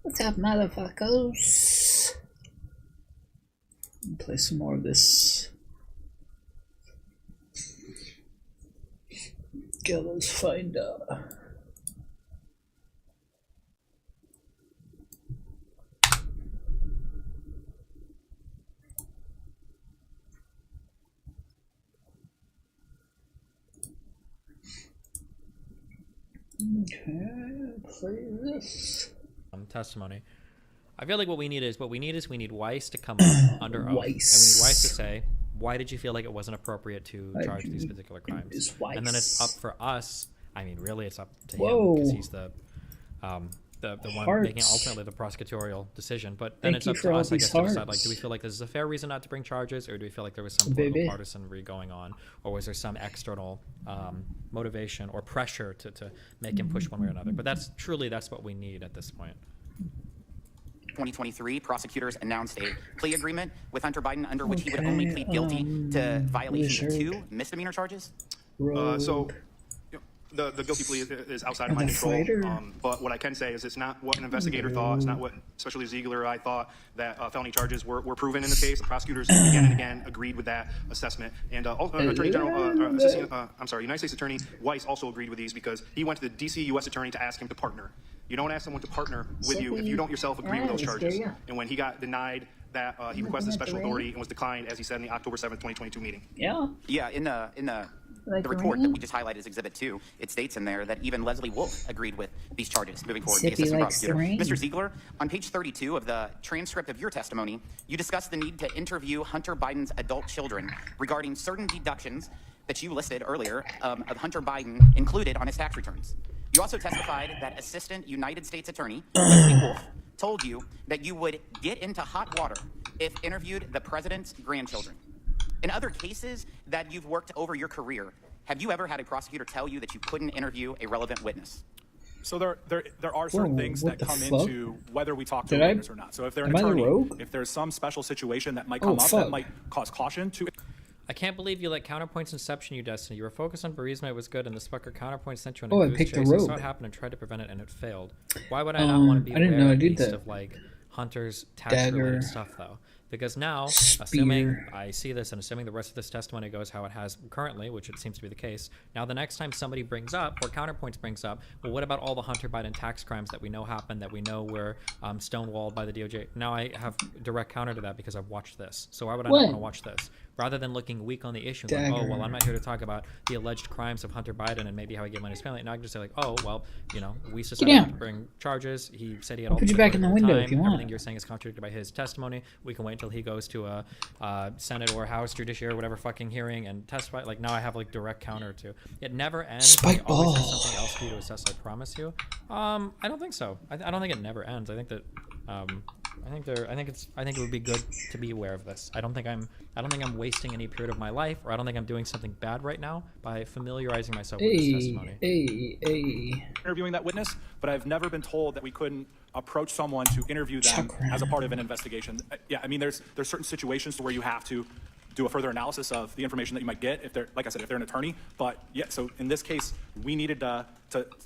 What's up, motherfuckers? Play some more of this. Okay, let's find okay, play this. Testimony. I feel like what we need is we need Weiss to come up under oath, and we need Weiss to say, why did you feel like it wasn't appropriate to charge these particular crimes? And then it's up for us. I mean, really, it's up to him because he's the one making ultimately the prosecutorial decision. But then it's up to us, I guess, to decide, like, do we feel like this is a fair reason not to bring charges, or do we feel like there was some political partisanry going on, or was there some external motivation or pressure to make him push one way or another? But that's what we need at this point. 2023, prosecutors announced a plea agreement with Hunter Biden under which he would only plead guilty to violations of 2 misdemeanor charges. The guilty plea is outside of my control, but what I can say is it's not what an investigator thought. It's not what, especially Ziegler or I thought, that felony charges were proven in this case. The prosecutors again and again agreed with that assessment. And Attorney General, United States Attorney Weiss also agreed with these because he went to the DC U.S. Attorney to ask him to partner. You don't ask someone to partner with you if you don't yourself agree with those charges. And when he got denied that, he requested special authority and was declined, as he said in the October 7th, 2022 meeting. Yeah, in the report that we just highlighted as Exhibit 2, it states in there that even Leslie Wolf agreed with these charges moving forward, the assistant prosecutor. Mr. Ziegler, on page 32 of the transcript of your testimony, you discussed the need to interview Hunter Biden's adult children regarding certain deductions that you listed earlier of Hunter Biden included on his tax returns. You also testified that Assistant United States Attorney Leslie Wolf told you that you would get into hot water if interviewed the president's grandchildren. In other cases that you've worked over your career, have you ever had a prosecutor tell you that you couldn't interview a relevant witness? So there are certain things that come into whether we talk to a witness or not. So if they're an attorney, if there's some special situation that might come up that might cause caution to... I can't believe you let Counterpoint's inception, you Destiny. You were focused on Burisma, it was good, and this fucker Counterpoint sent you on a goose chase. I saw it happen and tried to prevent it, and it failed. Why would I not want to be aware at least of, like, Hunter's tax-related stuff, though? Because now, assuming I see this and assuming the rest of this testimony goes how it has currently, which it seems to be the case, now the next time somebody brings up, or Counterpoints brings up, well, what about all the Hunter Biden tax crimes that we know happened, that we know were stonewalled by the DOJ? Now I have direct counter to that because I've watched this. So why would I not want to watch this? Rather than looking weak on the issue, like, oh, well, I'm not here to talk about the alleged crimes of Hunter Biden and maybe how he gave money to his family. Now I can just say, like, oh, well, you know, we decided to bring charges. He said he had all put you back in the window if you want. Everything you're saying is contradicted by his testimony. We can wait until he goes to a Senate or House Judiciary or whatever fucking hearing and testify. Like, now I have, like, direct counter to. It never ends. I always have something else for you to assess, I promise you. I don't think so. I don't think it never ends. I think that I think it would be good to be aware of this. I don't think I'm wasting any period of my life, or I don't think I'm doing something bad right now by familiarizing myself with this testimony. Interviewing that witness, but I've never been told that we couldn't approach someone to interview them as a part of an investigation. Yeah, I mean, there's certain situations where you have to do a further analysis of the information that you might get if they're, like I said, if they're an attorney. But yeah, so in this case, we needed to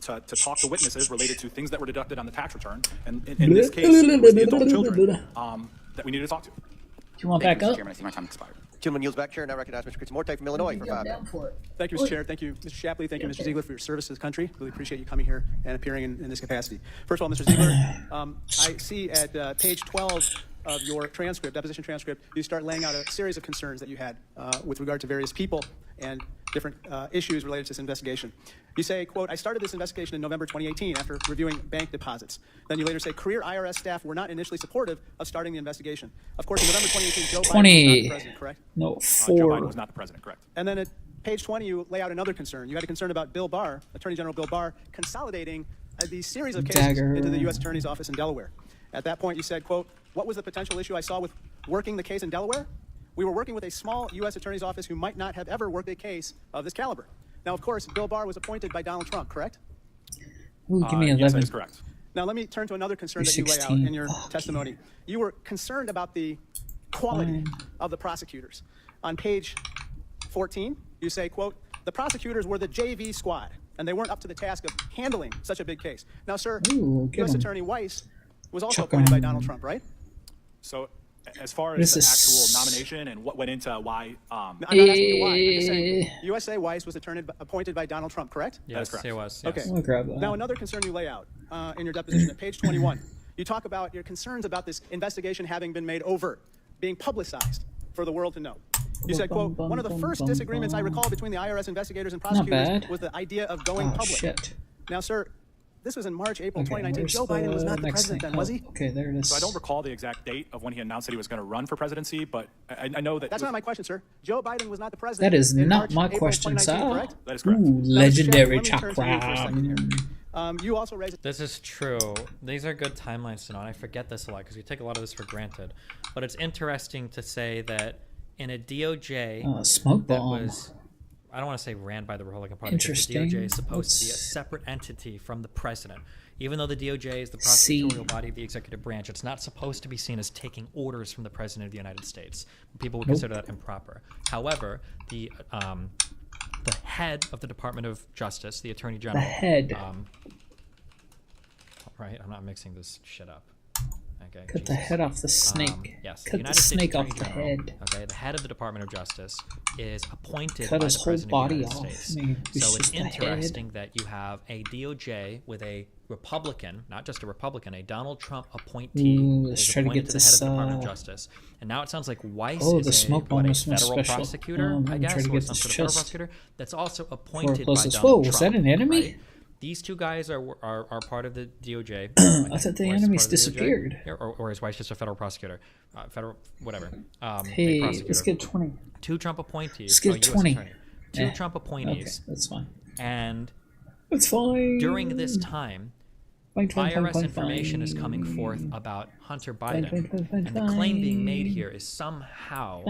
talk to witnesses related to things that were deducted on the tax return, and in this case, it was the adult children that we needed to talk to. Do you want back up? Chairman, I see my time expired. Gentleman yields back. Chair now recognize Mr. Chris Morte from Illinois for 5 minutes. Thank you, Mr. Chair. Thank you, Mr. Shapley. Thank you, Mr. Ziegler, for your service to the country. Really appreciate you coming here and appearing in this capacity. First of all, Mr. Ziegler, I see at page 12 of your transcript, deposition transcript, you start laying out a series of concerns that you had with regard to various people and different issues related to this investigation. You say, quote, I started this investigation in November 2018 after reviewing bank deposits. Then you later say, career IRS staff were not initially supportive of starting the investigation. Of course, in November 2018, Joe Biden was not the president, correct? No, Joe Biden was not the president, correct. And then at page 20, you lay out another concern. You had a concern about Bill Barr, Attorney General Bill Barr, consolidating these series of cases into the U.S. Attorney's Office in Delaware. At that point, you said, quote, what was the potential issue I saw with working the case in Delaware? We were working with a small U.S. Attorney's Office who might not have ever worked a case of this caliber. Now, of course, Bill Barr was appointed by Donald Trump, correct? Ooh, give me 11. Yes, that is correct. Now, let me turn to another concern that you lay out in your testimony. You were concerned about the quality of the prosecutors. On page 14, you say, quote, the prosecutors were the JV squad. and they weren't up to the task of handling such a big case. Now, sir, Ooh, U.S. Attorney Weiss was also appointed by Donald Trump, right? So, as far as the actual nomination and what went into why, I'm not asking you why. I'm just saying USA Weiss was appointed by Donald Trump, correct? Yes, that is correct. It was. Yes. Okay. Now, another concern you lay out in your deposition at page 21, you talk about your concerns about this investigation having been made overt, being publicized for the world to know. You said, quote, one of the first disagreements I recall between the IRS investigators and prosecutors was the idea of going public. Shit. Now, sir, this was in March, April 2019. Joe Biden was not the president then, was he? Okay, there it is. So I don't recall the exact date of when he announced that he was going to run for presidency, but I know that... That's not my question, sir. Joe Biden was not the president. That is not March, my April question, sir. Correct? That is correct. Ooh, legendary chakra. You also raised... This is true. These are good timelines to know, and I forget this a lot because we take a lot of this for granted. But it's interesting to say that in a DOJ smoke that bomb. was, I don't want to say ran by the Republican Party, Interesting. because the DOJ is supposed to be a separate entity from the president. Even though the DOJ is the prosecutorial body of the executive branch, it's not supposed to be seen as taking orders from the president of the United States. People would consider that improper. However, the head of the Department of Justice, the Attorney General. The head. Right, I'm not mixing this shit up. Okay, Cut the head off the snake. Yes, Cut the snake off the head. Okay, the head of the Department of Justice is appointed Cut by his the whole President body of the United off. States. So it's interesting that you have a DOJ with a Republican, not just a Republican, a Donald Trump appointee let's is try to appointed get to the this, head of the Department of Justice. And now it sounds like Weiss the is smoke a, bomb what, a is more federal special. prosecutor, I guess, try to or get some this sort of federal chest. prosecutor that's also appointed by Donald Whoa, Trump. was that an enemy? Right? These two guys are part of the DOJ. I thought the enemies disappeared. Or is Weiss just a federal prosecutor? Federal, whatever. Hey, let's get 20. Two Trump appointees. Let's get 20. Two Trump appointees. Okay, that's fine. And that's fine. During this time, IRS information is coming forth about Hunter Biden. And the claim being made here is somehow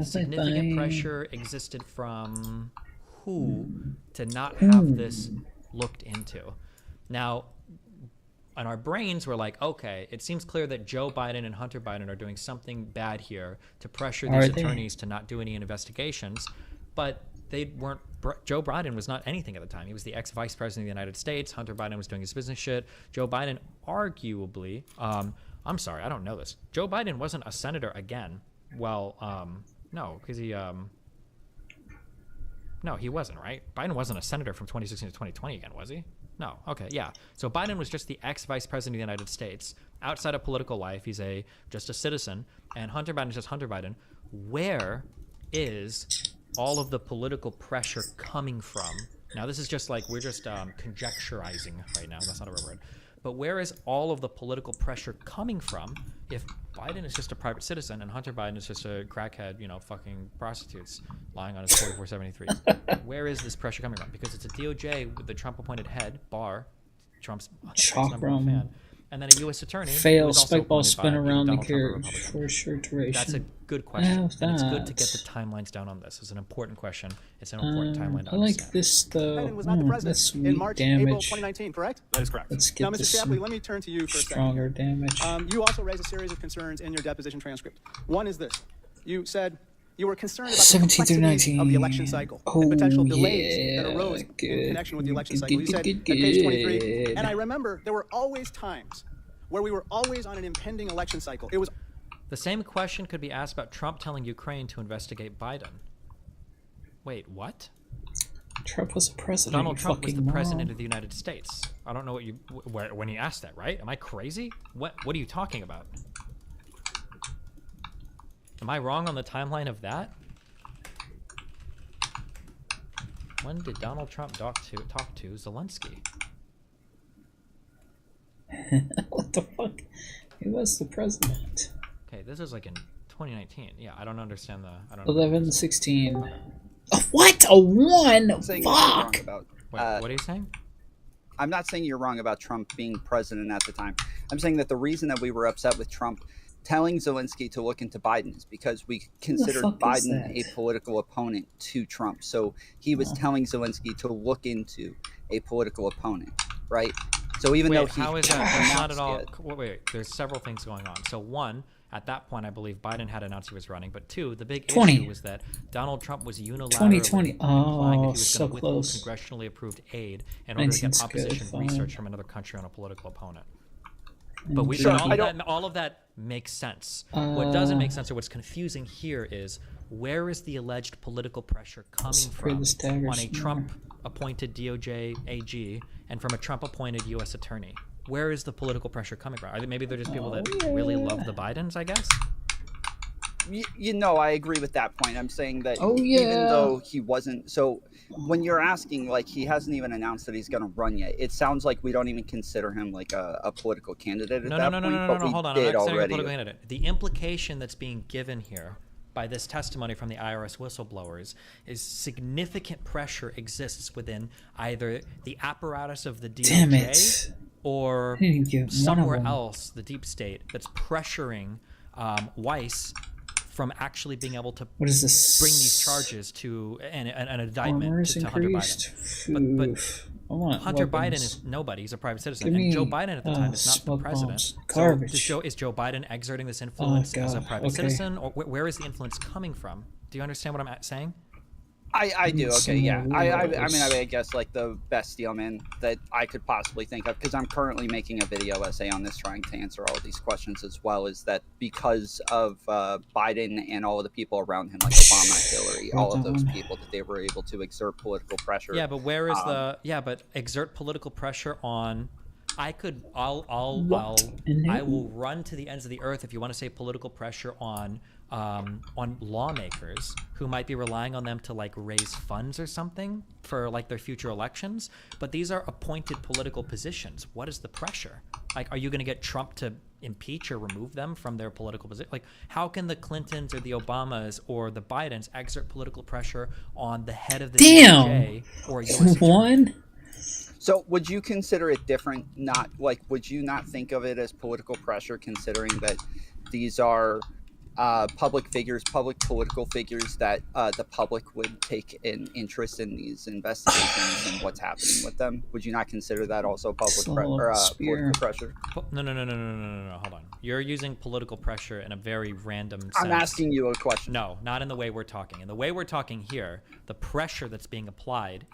significant pressure existed from who to not have this looked into. Now, in our brains, we're like, okay, it seems clear that Joe Biden and Hunter Biden are doing something bad here to pressure these attorneys to not do any investigations, but they weren't. Joe Biden was not anything at the time. He was the ex-vice president of the United States. Hunter Biden was doing his business shit. Joe Biden, arguably, I'm sorry, I don't know this. Joe Biden wasn't a senator again. Well, no, because he, no, he wasn't, right? Biden wasn't a senator from 2016 to 2020 again, was he? No. Okay, yeah. So Biden was just the ex-vice president of the United States. Outside of political life, he's just a citizen. And Hunter Biden is just Hunter Biden. Where is all of the political pressure coming from? Now, this is just like, we're just conjecturizing right now. That's not a real word. But where is all of the political pressure coming from if Biden is just a private citizen and Hunter Biden is just a crackhead, fucking prostitutes lying on his 4473? Where is this pressure coming from? Because it's a DOJ with the Trump-appointed head, Barr, Trump's number one fan, and then a U.S. attorney. Fail, spike ball spin around the carriage for a short duration. That's a good question. And it's good to get the timelines down on this. It's an important question. It's an important timeline to understand. I like this, though. Biden was not the president in March, April 2019, correct? That is correct. Let's get now, Mr. Shapley, let me turn to you for a second. Stronger damage. You also raised a series of concerns in your deposition transcript. One is this. You said you were concerned about the complexities of the election cycle and potential delays that arose in connection with the election cycle. You said at page 23, and I remember there were always times where we were always on an impending election cycle. It was the same question could be asked about Trump telling Ukraine to investigate Biden. Wait, what? Trump was the president. Donald Trump was the president of the United States. I don't know what when he asked that, right? Am I crazy? What are you talking about? Am I wrong on the timeline of that? When did Donald Trump talk to Zelensky? What the fuck? He was the president. Okay, this is like in 2019. Yeah, I don't understand the... 11, 16. Oh, what? A 1? Fuck! What are you saying? I'm not saying you're wrong about Trump being president at the time. I'm saying that the reason that we were upset with Trump telling Zelensky to look into Biden is because we considered Biden a political opponent to Trump. So he was telling Zelensky to look into a political opponent, right? So even though he... How is that? That's not at all... Wait, there's several things going on. So one, At that point, I believe Biden had announced he was running. But 2, the big 20. issue was that Donald Trump was unilaterally 2020. implying that he Oh, was so going to withhold close. congressionally approved aid in order to get 1965. opposition research from another country on a political opponent. But we all of that makes sense. What doesn't make sense, or what's confusing here, is where is the alleged political pressure coming from on a Trump-appointed DOJ AG and from a Trump-appointed U.S. attorney? Where is the political pressure coming from? Maybe they're just people that really love the Bidens, I guess? I agree with that point. I'm saying that even though he wasn't, so when you're asking, like, he hasn't even announced that he's going to run yet, it sounds like we don't even consider him like a political candidate at that point. No, hold on. I'm not considering a political candidate. The implication that's being given here by this testimony from the IRS whistleblowers is significant pressure exists within either the apparatus of the DOJ or somewhere else, the deep state, that's pressuring Weiss from actually being able to bring these charges to an indictment to Hunter Biden. But Hunter Biden is nobody. He's a private citizen. And Joe Biden at the time is not the president. So is Joe Biden exerting this influence as a private citizen? Or where is the influence coming from? Do you understand what I'm saying? I do. Okay, yeah. I guess like the best steelman that I could possibly think of, because I'm currently making a video essay on this trying to answer all these questions as well, is that because of Biden and all of the people around him, like Obama, Hillary, all of those people, that they were able to exert political pressure. Yeah, but where is but exert political pressure on... I will run to the ends of the earth if you want to say political pressure on lawmakers who might be relying on them to like raise funds or something for like their future elections. But these are appointed political positions. What is the pressure? Like, are you going to get Trump to impeach or remove them from their political position? Like, how can the Clintons or the Obamas or the Bidens exert political pressure on the head of the DOJ or U.S. attorney? So would you consider it different? Would you not think of it as political pressure, considering that these are public political figures that the public would take an interest in these investigations and what's happening with them? Would you not consider that also political pressure? No. Hold on. You're using political pressure in a very random sense. I'm asking you a question. No, not in the way we're talking. In the way we're talking here, the pressure that's being applied,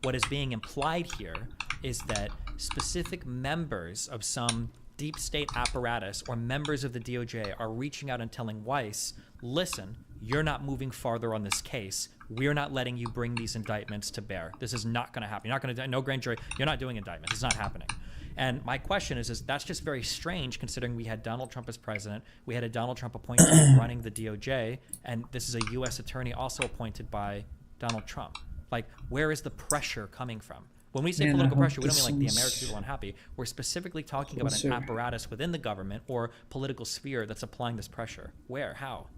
what is being implied here is that specific members of some deep state apparatus or members of the DOJ are reaching out and telling Weiss, listen, you're not moving farther on this case. We're not letting you bring these indictments to bear. This is not going to happen. You're not going to, no grand jury, you're not doing indictments. It's not happening. And my question is that's just very strange, considering we had Donald Trump as president. We had a Donald Trump appointed running the DOJ, and this is a U.S. attorney also appointed by Donald Trump. Like, where is the pressure coming from? When we say political pressure, we don't mean like the American people unhappy. We're specifically talking about an apparatus within the government or political sphere that's applying this pressure. Where? How?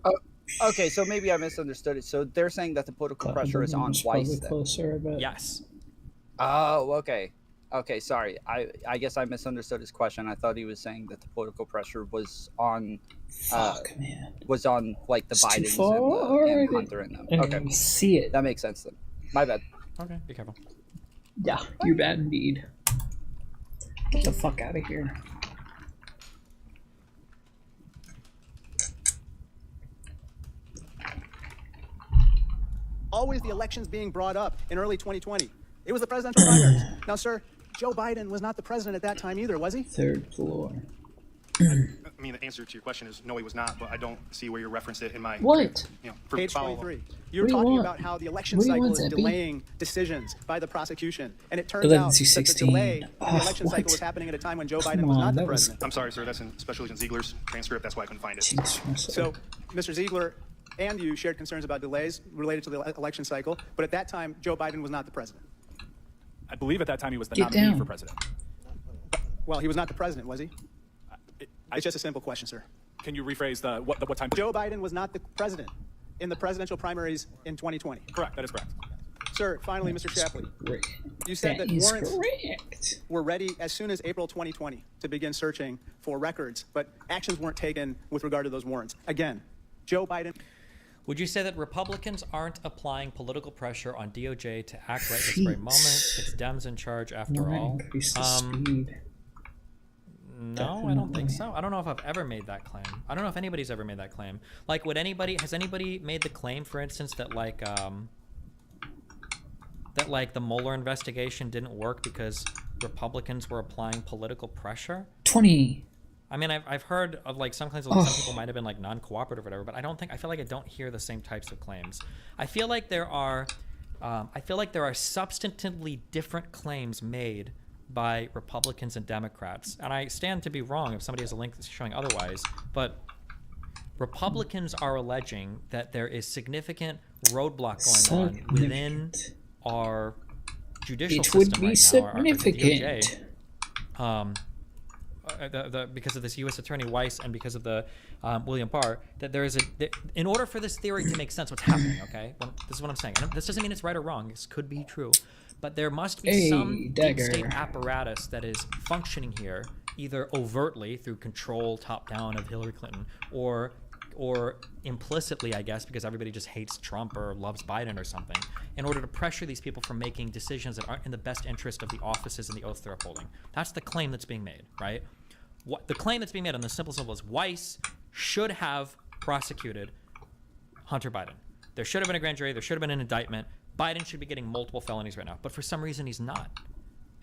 Okay, so maybe I misunderstood it. So they're saying that the political pressure is on Weiss then? Yes. Oh, okay. Okay, sorry. I guess I misunderstood his question. I thought he was saying that the political pressure was on like the Bidens and Hunter and them. Okay, see it. That makes sense then. My bad. Okay, be careful. Yeah, you're bad indeed. Get the fuck out of here. Always the elections being brought up in early 2020. It was the presidential primaries. Now, sir, Joe Biden was not the president at that time either, was he? Third floor. I mean, the answer to your question is no, he was not, but I don't see where you reference it in my... What? Page 23. You're talking about how the election cycle is delaying decisions by the prosecution. And it turns out that the delay in the election cycle was happening at a time when Joe Biden was not the president. I'm sorry, sir. That's in Special Agent Ziegler's transcript. That's why I couldn't find it. So, Mr. Ziegler and you shared concerns about delays related to the election cycle, but at that time, Joe Biden was not the president. I believe at that time he was the nominee for president. Well, he was not the president, was he? It's just a simple question, sir. Can you rephrase what time? Joe Biden was not the president in the presidential primaries in 2020. Correct. That is correct. Sir, finally, Mr. Shapley, you said that warrants were ready as soon as April 2020 to begin searching for records, but actions weren't taken with regard to those warrants. Again, Joe Biden... Would you say that Republicans aren't applying political pressure on DOJ to act right this very moment? It's Dems in charge after all. No, I don't think so. I don't know if I've ever made that claim. I don't know if anybody's ever made that claim. Like, has anybody made the claim, for instance, that like the Mueller investigation didn't work because Republicans were applying political pressure? 20. I mean, I've heard of like some claims, some people might have been like non-cooperative or whatever, but I feel like I don't hear the same types of claims. I feel like there are substantively different claims made by Republicans and Democrats. And I stand to be wrong if somebody has a link that's showing otherwise, but Republicans are alleging that there is significant roadblock going on within our judicial system right now. It would be significant. Because of this U.S. Attorney Weiss and because of the William Barr, that there is in order for this theory to make sense, what's happening, okay? Well, this is what I'm saying. And this doesn't mean it's right or wrong. This could be true. But there must be some deep state apparatus that is functioning here, either overtly through control top-down of Hillary Clinton, or implicitly, I guess, because everybody just hates Trump or loves Biden or something, in order to pressure these people from making decisions that aren't in the best interest of the offices and the oath they're upholding. That's the claim that's being made, right? The claim that's being made on the simple is Weiss should have prosecuted Hunter Biden. There should have been a grand jury. There should have been an indictment. Biden should be getting multiple felonies right now, but for some reason he's not.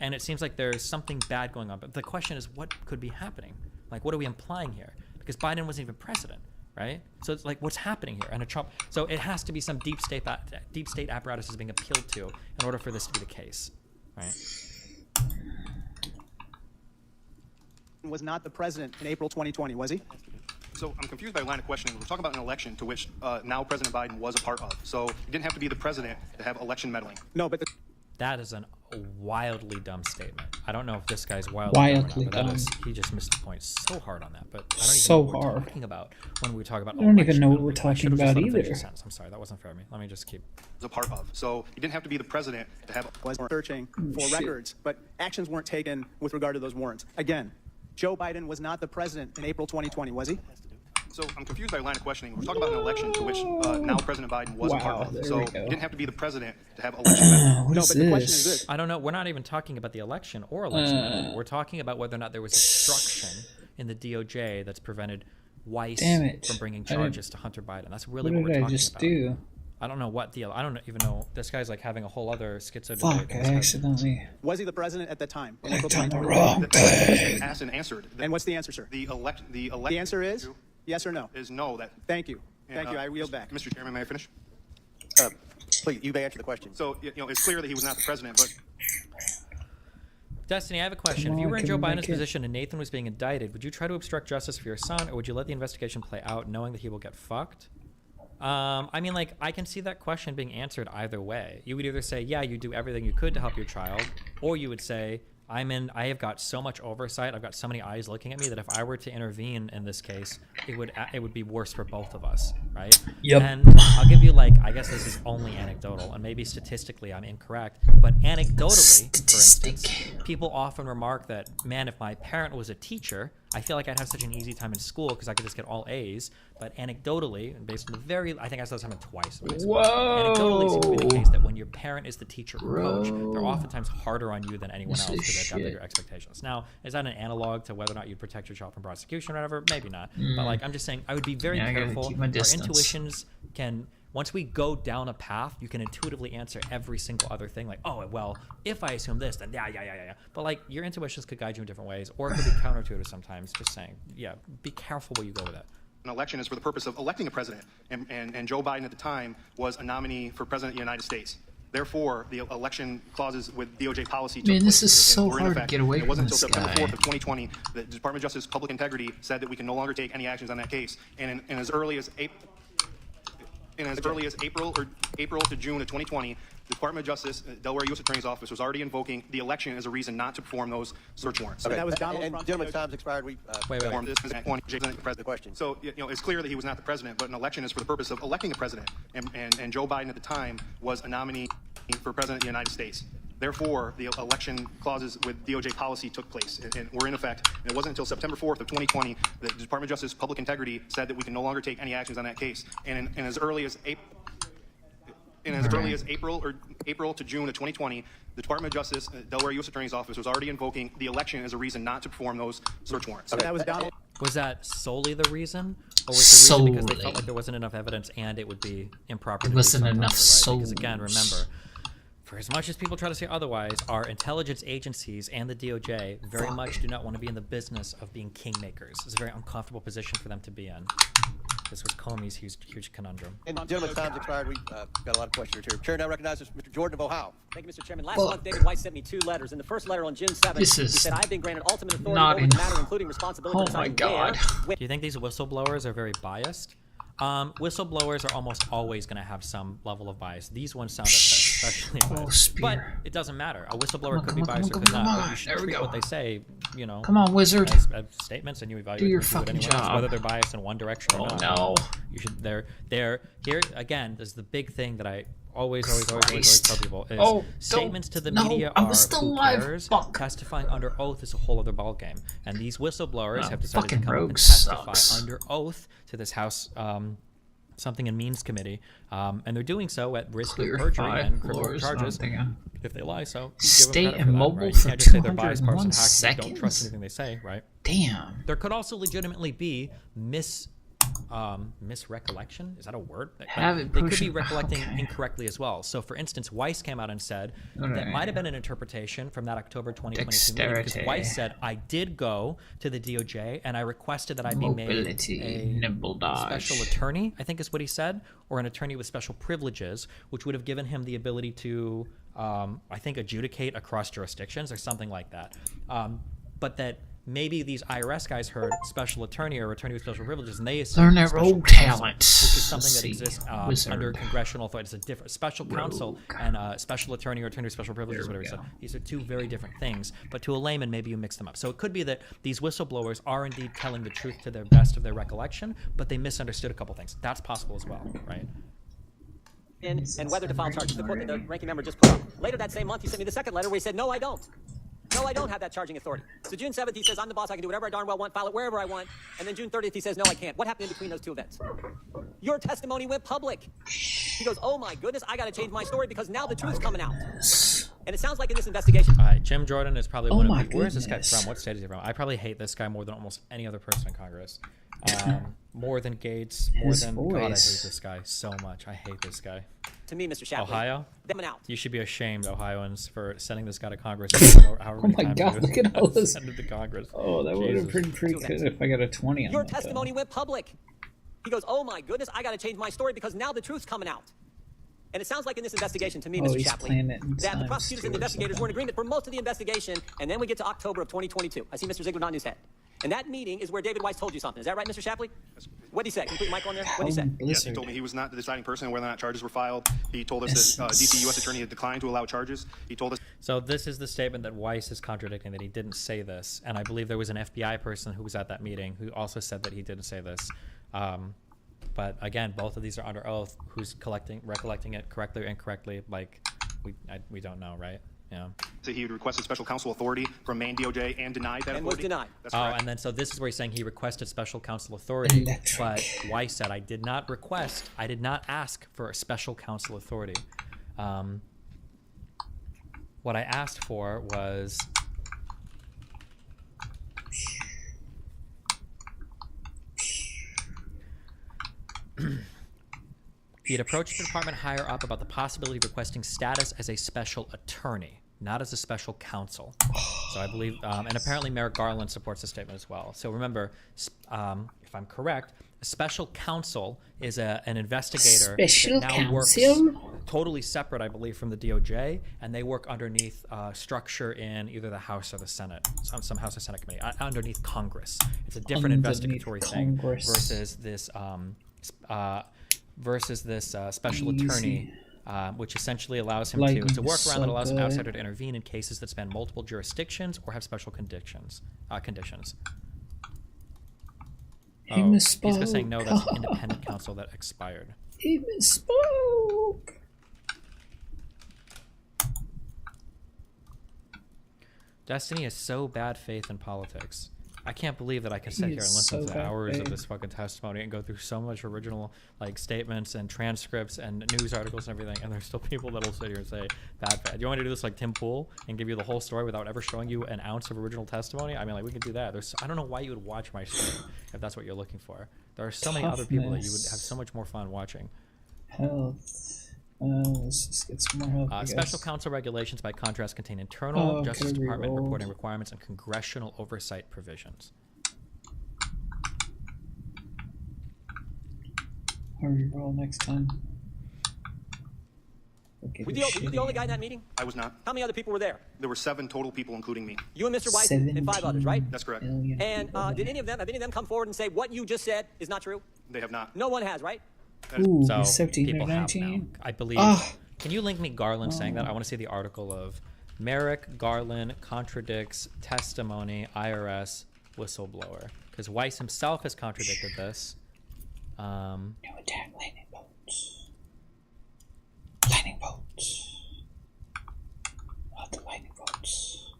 And it seems like there's something bad going on. But the question is, what could be happening? Like, what are we implying here? Because Biden wasn't even president, right? So it's like, what's happening here? And so it has to be some deep state apparatus is being appealed to in order for this to be the case, right? Was not the president in April 2020, was he? So I'm confused by a line of questioning. We're talking about an election to which now President Biden was a part of. So he didn't have to be the president to have election meddling. No, but that is a wildly dumb statement. I don't know if this guy's wildly dumb. He just missed the point so hard on that. But I don't even know what we're talking about when we talk about. I don't even know what we're talking about either. I'm sorry, that wasn't fair of me. Let me just keep. Was a part of. So he didn't have to be the president to have. Was searching for records, but actions weren't taken with regard to those warrants. Again, Joe Biden was not the president in April 2020, was he? So I'm confused by a line of questioning. We're talking about an election to which now President Biden was a part of. So he didn't have to be the president to have election meddling. No, but the question is this. I don't know. We're not even talking about the election or election meddling. We're talking about whether or not there was obstruction in the DOJ that's prevented Weiss from bringing charges to Hunter Biden. That's really what we're talking about. I don't know what deal. I don't even know. This guy's like having a whole other schizo debate. Fuck, I accidentally. Was he the president at the time? I done the wrong thing. Asked and answered. And what's the answer, sir? The answer is yes or no? Is no. Thank you. Thank you. I yield back. Mr. Chairman, may I finish? Please, you may answer the question. So, it's clear that he was not the president, but... Destiny, I have a question. If you were in Joe Biden's position and Nathan was being indicted, would you try to obstruct justice for your son, or would you let the investigation play out knowing that he will get fucked? I mean, like, I can see that question being answered either way. You would either say, yeah, you do everything you could to help your child, or you would say, I have got so much oversight, I've got so many eyes looking at me that if I were to intervene in this case, it would be worse for both of us, right? Yep. And I'll give you, like, I guess this is only anecdotal, and maybe statistically I'm incorrect, but anecdotally, for instance, people often remark that, man, if my parent was a teacher, I feel like I'd have such an easy time in school because I could just get all A's. But anecdotally, and based on I think I saw this happen twice. Anecdotally, it seems to be the case that when your parent is the teacher or coach, they're oftentimes harder on you than anyone else because they've got bigger expectations. Now, is that an analog to whether or not you'd protect your child from prosecution or whatever? Maybe not. But like, I'm just saying, I would be very careful. Our intuitions can. Once we go down a path, you can intuitively answer every single other thing. Like, oh, well, if I assume this, then yeah. But like, your intuitions could guide you in different ways, or it could be counterintuitive sometimes. Just saying, yeah, be careful where you go with it. An election is for the purpose of electing a president, and Joe Biden at the time was a nominee for president of the United States. Therefore, the election clauses with DOJ policy took place. This is so hard to get away from. It wasn't until September 4th of 2020 that the Department of Justice Public Integrity said that we can no longer take any actions on that case. And as early as April to June of 2020, the Department of Justice, Delaware U.S. Attorney's Office was already invoking the election as a reason not to perform those search warrants. Okay. That was Donald Trump. Gentlemen's time's expired. We wait. The question. So it's clear that he was not the president, but an election is for the purpose of electing a president, and Joe Biden at the time was a nominee for president of the United States. Therefore, the election clauses with DOJ policy took place and were in effect. And it wasn't until September 4th of 2020 that the Department of Justice Public Integrity said that we can no longer take any actions on that case. And as early as and as early as April to June of 2020, the Department of Justice, Delaware U.S. Attorney's Office, was already invoking the election as a reason not to perform those search warrants. So that was Donald. Was that solely the reason, or was the reason because they felt like there wasn't enough evidence and it would be improper? It wasn't enough right? Because again, remember, for as much as people try to say otherwise, our intelligence agencies and the DOJ very much do not want to be in the business of being kingmakers. It's a very uncomfortable position for them to be in. This was Comey's huge conundrum. And gentlemen, time's expired. We've got a lot of questions here. Chair now recognizes Mr. Jordan of Ohio. Thank you, Mr. Chairman. Last month, David Weiss sent me 2 letters. In the first letter on June 7th, he said, I've been granted ultimate authority over the matter, including responsibility to decide where. Do you think these whistleblowers are very biased? Whistleblowers are almost always going to have some level of bias. These ones sound especially biased. But it doesn't matter. A whistleblower could be biased or could not. You should treat what they say, you know, come on, wizard, as statements, and you evaluate do your fucking job. Whether they're biased in one direction or not. No. You should. They're here again. This is the big thing that I always tell people is statements to the media are who cares. Testifying under oath is a whole other ballgame. And these whistleblowers have decided to come up and testify under oath to this House something and means committee, and they're doing so at risk of perjury and criminal charges if they lie. So stay immobile right? for you can't just say they're biased, 201 seconds. You don't seconds. trust anything they say, right? Damn. There could also legitimately be misrecollection, is that a word? They could be recollecting incorrectly as well. So for instance, Weiss came out and said that might have been an interpretation from that October 2022 meeting, because Weiss said, I did go to the DOJ and I requested that I be made a special attorney, I think is what he said, or an attorney with special privileges, which would have given him the ability to I think adjudicate across jurisdictions or something like that, but that maybe these IRS guys heard special attorney or attorney with special privileges, and they assume learn their own talents, which is something that exists under congressional authority. It's a different special counsel and special attorney or attorney with special privileges, whatever you said. These are 2 very different things, but to a layman, maybe you mix them up. So it could be that these whistleblowers are indeed telling the truth to their best of their recollection, but they misunderstood a couple things. That's possible as well, right? And whether to file charges. The quote that the ranking member just put up. Later that same month, he sent me the second letter where he said, no, I don't. No, I don't have that charging authority. So June 7th, he says, I'm the boss. I can do whatever I darn well want, file it wherever I want. And then June 30th, he says, no, I can't. What happened in between those 2 events? Your testimony went public. He goes, oh, my goodness, I got to change my story because now the truth's coming out. And it sounds like in this investigation. All right, Jim Jordan is probably one of the... Where is this guy from? What state is he from? I probably hate this guy more than almost any other person in Congress. More than Gates, more than... God, I hate this guy so much. I hate this guy. To me, Mr. Shapley. Ohio? Out. You should be ashamed, Ohioans, for sending this guy to Congress. Oh my God, look at all this. Send him to Congress. Oh, that would have been pretty good if I got a 20 on Your that, testimony went public. He goes, oh my goodness, I got to change my story because now the truth's coming out. And it sounds like in this investigation to me, Mr. Shapley, that the prosecutors and the investigators were in agreement for most of the investigation, and then we get to October of 2022. I see Mr. Ziegler nodding his head. And that meeting is where David Weiss told you something. Is that right, Mr. Shapley? What did he say? Can you put your mic on there? What did he say? Yes, he told me he was not the deciding person on whether or not charges were filed. He told us that D.C. U.S. Attorney had declined to allow charges. He told us... So this is the statement that Weiss is contradicting, that he didn't say this. And I believe there was an FBI person who was at that meeting who also said that he didn't say this. But again, both of these are under oath. Who's recollecting it correctly or incorrectly? Like, we don't know, right? Yeah. So he requested special counsel authority from Maine DOJ and denied that authority. Was denied. That's correct. And then so this is where he's saying he requested special counsel authority, but Weiss said, I did not ask for a special counsel authority. What I asked for was he had approached the department higher up about the possibility of requesting status as a special attorney, not as a special counsel. So I believe, and apparently Merrick Garland supports the statement as well. So remember, if I'm correct, a special counsel is an investigator that now works totally separate, I believe, from the DOJ, and they work underneath structure in either the House or the Senate, some House or Senate committee, underneath Congress. It's a different investigatory thing versus this special attorney, which essentially allows him to work around that allows an outsider to intervene in cases that span multiple jurisdictions or have special conditions. He misspoke. He's just saying no, that's an independent counsel that expired. He misspoke. Destiny has so bad faith in politics. I can't believe that I can sit here and listen to hours of this fucking testimony and go through so much original like statements and transcripts and news articles and everything, and there's still people that'll sit here and say bad. Do you want me to do this like Tim Pool and give you the whole story without ever showing you an ounce of original testimony? I mean, like we could do that. I don't know why you would watch my stream if that's what you're looking for. There are so many other people that you would have so much more fun watching. Health. Let's just get some more help. Special counsel regulations, by contrast, contain internal Justice Department reporting requirements and congressional oversight provisions. I'll re-roll next time. Were you the only guy in that meeting? I was not. How many other people were there? There were 7 total people, including me. You and Mr. Weiss and 5 others, right? That's correct. And have any of them come forward and say what you just said is not true? They have not. No one has, right? Ooh, so 17 people or have 19. now. I believe. Can you link me Garland saying that? I want to see the article of Merrick Garland contradicts testimony IRS whistleblower, because Weiss himself has contradicted this. No attack lightning bolts. Lightning bolts. Not the lightning bolts.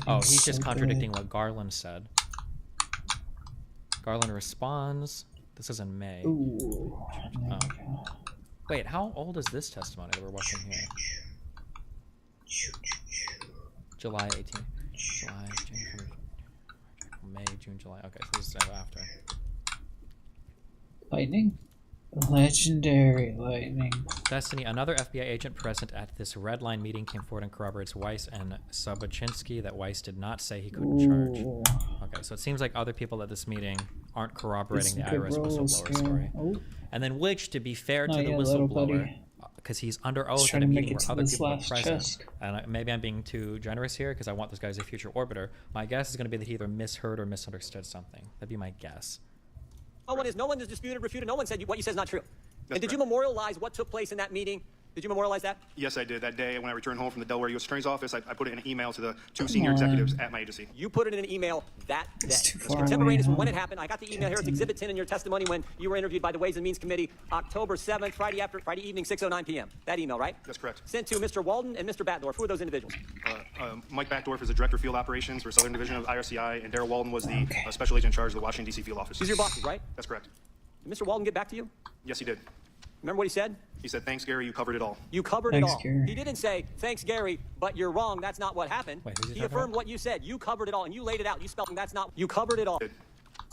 Oh, he's just contradicting what Garland said. Garland responds. This is in May. Ooh. Wait, how old is this testimony that we're watching here? July 18th. July, January, May, June, July. Okay, so this is after. Lightning? Legendary lightning. Destiny, another FBI agent present at this red line meeting came forward and corroborates Weiss and Sobochinsky that Weiss did not say he couldn't charge. Okay, so it seems like other people at this meeting aren't corroborating the IRS whistleblower story. And then which, to be fair to the whistleblower, because he's under oath at a meeting where other people are present, and maybe I'm being too generous here because I want this guy as a future orbiter, my guess is going to be that he either misheard or misunderstood something. That'd be my guess. No one is disputed, refuted. No one said what you said is not true. And did you memorialize what took place in that meeting? Did you memorialize that? Yes, I did. That day when I returned home from the Delaware U.S. Attorney's Office, I put it in an email to the 2 senior executives at my agency. You put it in an email that day. It's contemporaneous with when it happened. I got the email here. It's Exhibit 10 in your testimony when you were interviewed by the Ways and Means Committee, October 7th, Friday evening, 6:09 p.m. That email, right? That's correct. Sent to Mr. Walden and Mr. Batdorf. Who are those individuals? Mike Backdorf is the Director of Field Operations for Southern Division of IRCI, and Darrell Walden was the Special Agent in charge of the Washington, D.C. Field Office. These are your bosses, right? That's correct. Did Mr. Walden get back to you? Yes, he did. Remember what he said? He said, "Thanks, Gary, you covered it all." You covered it all. He didn't say, "Thanks, Gary, but you're wrong. That's not what happened." Wait, he affirmed what you said. You covered it all, and you laid it out. You spelled, that's not. You covered it all. This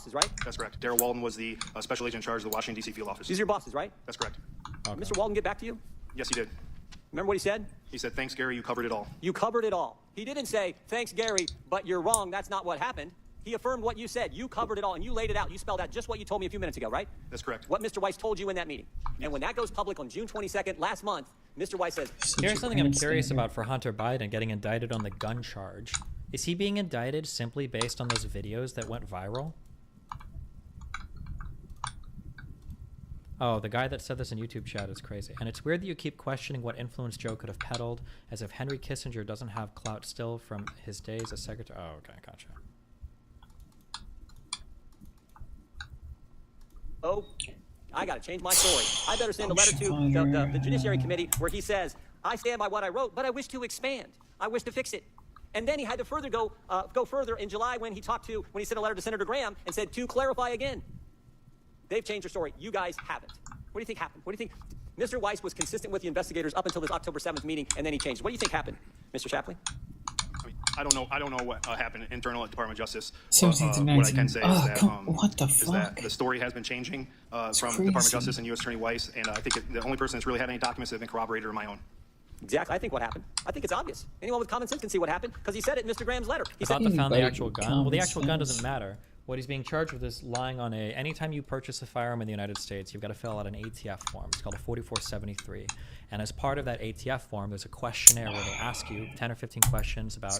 is right? That's correct. Darrell Walden was the Special Agent in charge of the Washington, D.C. Field Office. These are your bosses, right? That's correct. Okay. Mr. Walden get back to you? Yes, he did. Remember what he said? He said, "Thanks, Gary, you covered it all." You covered it all. He didn't say, "Thanks, Gary, but you're wrong. That's not what happened." He affirmed what you said. You covered it all, and you laid it out. You spelled out just what you told me a few minutes ago, right? That's correct. What Mr. Weiss told you in that meeting. And when that goes public on June 22nd, last month, Mr. Weiss says... Here's something I'm curious about for Hunter Biden getting indicted on the gun charge. Is he being indicted simply based on those videos that went viral? Oh, the guy that said this in YouTube chat is crazy. And it's weird that you keep questioning what influence Joe could have peddled, as if Henry Kissinger doesn't have clout still from his days as secretary. Oh, okay, gotcha. Oh, I got to change my story. I better send a letter to the Judiciary Committee where he says, I stand by what I wrote, but I wish to expand. I wish to fix it. And then he had to further go further in July when he sent a letter to Senator Graham and said, to clarify again. They've changed their story. You guys haven't. What do you think happened? What do you think? Mr. Weiss was consistent with the investigators up until this October 7th meeting, and then he changed. What do you think happened, Mr. Shapley? I don't know what happened internal at Department of Justice. 17 to 19. What I can say is that, what the is that the story has been changing from Department of Justice and U.S. Attorney Weiss, and I think the only person that's really had any documents that have been corroborated are my own. Exactly. I think what happened. I think it's obvious. Anyone with common sense can see what happened because he said it in Mr. Graham's letter. He said, found the actual gun. Well, the actual gun doesn't matter. What he's being charged with is lying on anytime you purchase a firearm in the United States, you've got to fill out an ATF form. It's called a 4473. And as part of that ATF form, there's a questionnaire where they ask you 10 or 15 questions about,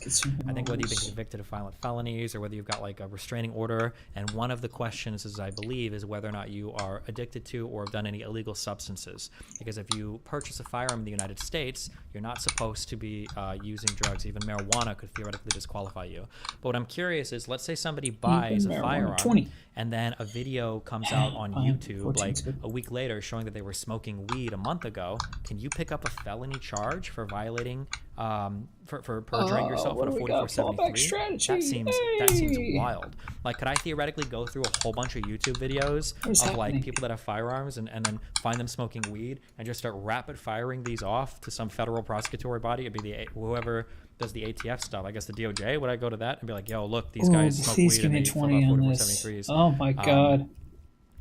I think, whether you've been convicted of violent felonies or whether you've got like a restraining order. And one of the questions, as I believe, is whether or not you are addicted to or have done any illegal substances. Because if you purchase a firearm in the United States, you're not supposed to be using drugs. Even marijuana could theoretically disqualify you. But what I'm curious is, let's say somebody buys a firearm, 20. And then a video comes out on YouTube like a week later showing that they were smoking weed a month ago. Can can you pick up a felony charge for violating, for perjuring yourself on a 4473? That seems wild. Like, could I theoretically go through a whole bunch of YouTube videos of like people that have firearms and then find them smoking weed and just start rapid firing these off to some federal prosecutory body? It'd be whoever does the ATF stuff. I guess the DOJ. Would I go to that and be like, yo, look, these guys smoke weed and they fill out 4473s? Oh my god.